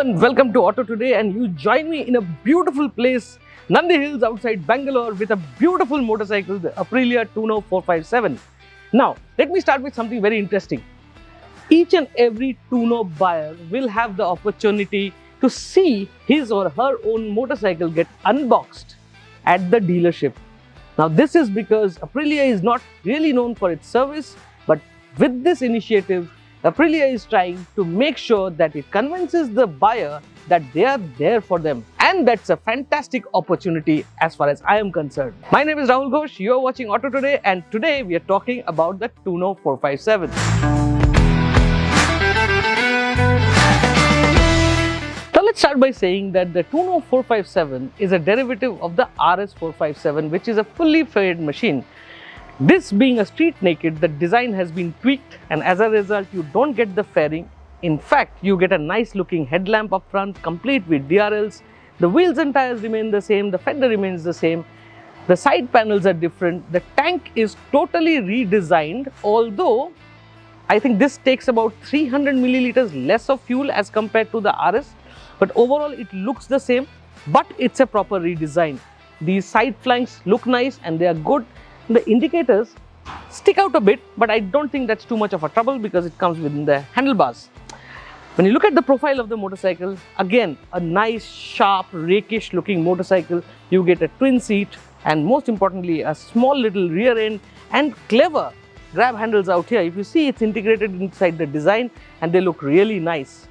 and welcome to AutoToday, and you join me in a beautiful place, Nandi Hills outside Bangalore, with a beautiful motorcycle, the Aprilia Tuono 457. Now, let me start with something very interesting. Each and every Tuono buyer will have the opportunity to see his or her own motorcycle get unboxed at the dealership. Now, this is because Aprilia is not really known for its service, but with this initiative, Aprilia is trying to make sure that it convinces the buyer that they are there for them. And that's a fantastic opportunity as far as I am concerned. My name is Rahul Ghosh, you are watching AutoToday, and today we are talking about the Tuono 457. Now let's start by saying that the Tuono 457 is a derivative of the RS 457, which is a fully faired machine. This being a street naked, the design has been tweaked, and as a result you don't get the fairing. In fact, you get a nice looking headlamp up front, complete with DRLs. The wheels and tires remain the same, the fender remains the same, the side panels are different, the tank is totally redesigned, although I think this takes about 300 milliliters less of fuel as compared to the RS, but overall it looks the same, but it's a proper redesign. These side flanks look nice and they are good. The indicators stick out a bit, but I don't think that's too much of a trouble because it comes within the handlebars. When you look at the profile of the motorcycle, again a nice, sharp, rakish looking motorcycle. You get a twin seat and most importantly a small little rear end and clever grab handles out here. If you see, it's integrated inside the design and they look really nice.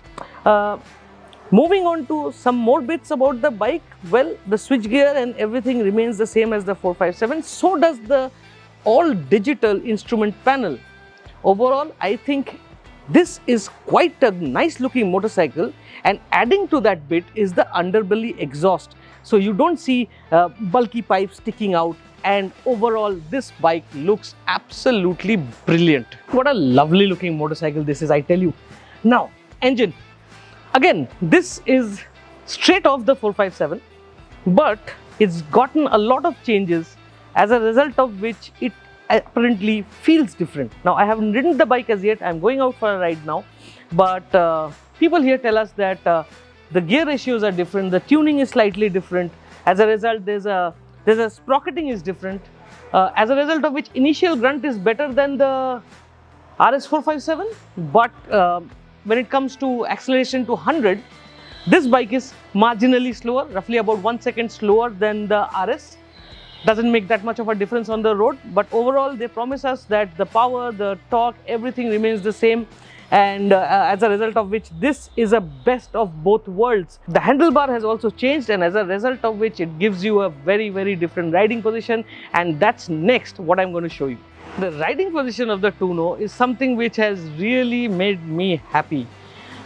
Moving on to some more bits about the bike, well, the switchgear and everything remains the same as the 457. So does the all digital instrument panel. Overall, I think this is quite a nice looking motorcycle, and adding to that bit is the underbelly exhaust. So you don't see bulky pipes sticking out, and overall this bike looks absolutely brilliant. What a lovely looking motorcycle this is, I tell you. Now, engine. Again, this is straight off the 457, but it's gotten a lot of changes, as a result of which it apparently feels different. Now, I haven't ridden the bike as yet, I'm going out for a ride now, but people here tell us that the gear ratios are different, the tuning is slightly different. As a result, there's a sprocketing is different, as a result of which initial grunt is better than the RS 457, but when it comes to acceleration to 100, this bike is marginally slower, roughly about 1 second slower than the RS. Doesn't make that much of a difference on the road, but overall they promise us that the power, the torque, everything remains the same, and as a result of which this is a best of both worlds. The handlebar has also changed, and as a result of which it gives you a very, very different riding position, and that's next what I'm going to show you. The riding position of the Tuono is something which has really made me happy.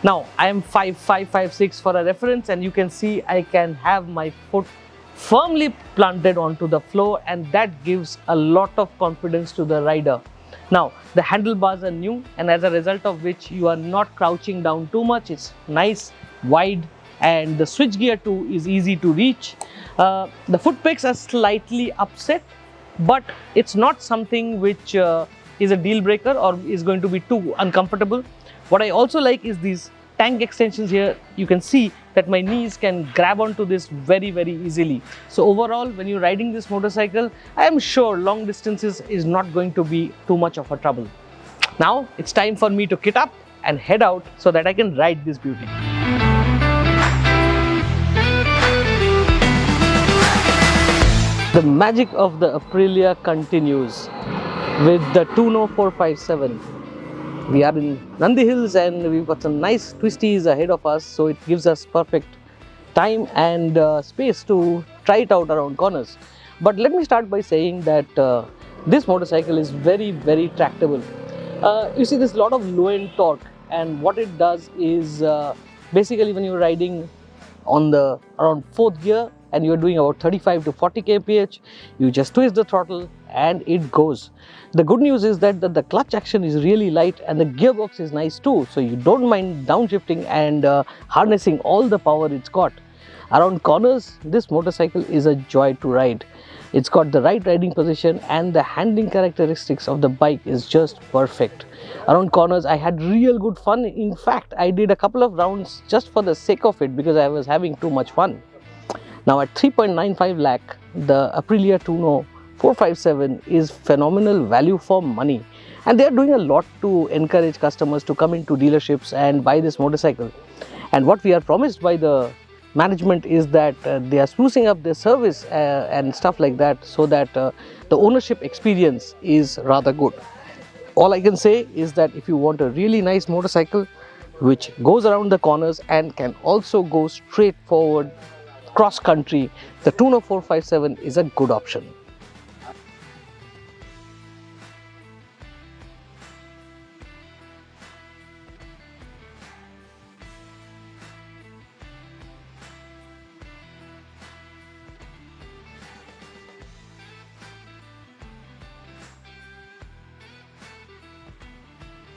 Now, I am 5'5", 5'6" for a reference, and you can see I can have my foot firmly planted onto the floor, and that gives a lot of confidence to the rider. Now, the handlebars are new, and as a result of which you are not crouching down too much. It's nice, wide, and the switchgear too is easy to reach. The foot pegs are slightly upset, but it's not something which is a deal breaker or is going to be too uncomfortable. What I also like is these tank extensions here. You can see that my knees can grab onto this very, very easily. So overall, when you're riding this motorcycle, I am sure long distances is not going to be too much of a trouble. Now it's time for me to kit up and head out so that I can ride this beauty. The magic of the Aprilia continues with the Tuono 457. We are in Nandi Hills and we've got some nice twisties ahead of us, so it gives us perfect time and space to try it out around corners. But let me start by saying that this motorcycle is very, very tractable. You see, there's a lot of low-end torque, and what it does is basically when you're riding on the around 4th gear and you're doing about 35 to 40 kph, you just twist the throttle and it goes. The good news is that the clutch action is really light and the gearbox is nice too, so you don't mind downshifting and harnessing all the power it's got. Around corners, this motorcycle is a joy to ride. It's got the right riding position, and the handling characteristics of the bike is just perfect. Around corners I had real good fun. In fact, I did a couple of rounds just for the sake of it because I was having too much fun. Now at 3.95 lakh, the Aprilia Tuono 457 is phenomenal value for money, and they are doing a lot to encourage customers to come into dealerships and buy this motorcycle. And what we are promised by the management is that they are sprucing up their service and stuff like that, so that the ownership experience is rather good. All I can say is that if you want a really nice motorcycle which goes around the corners and can also go straight forward cross country, the Tuono 457 is a good option.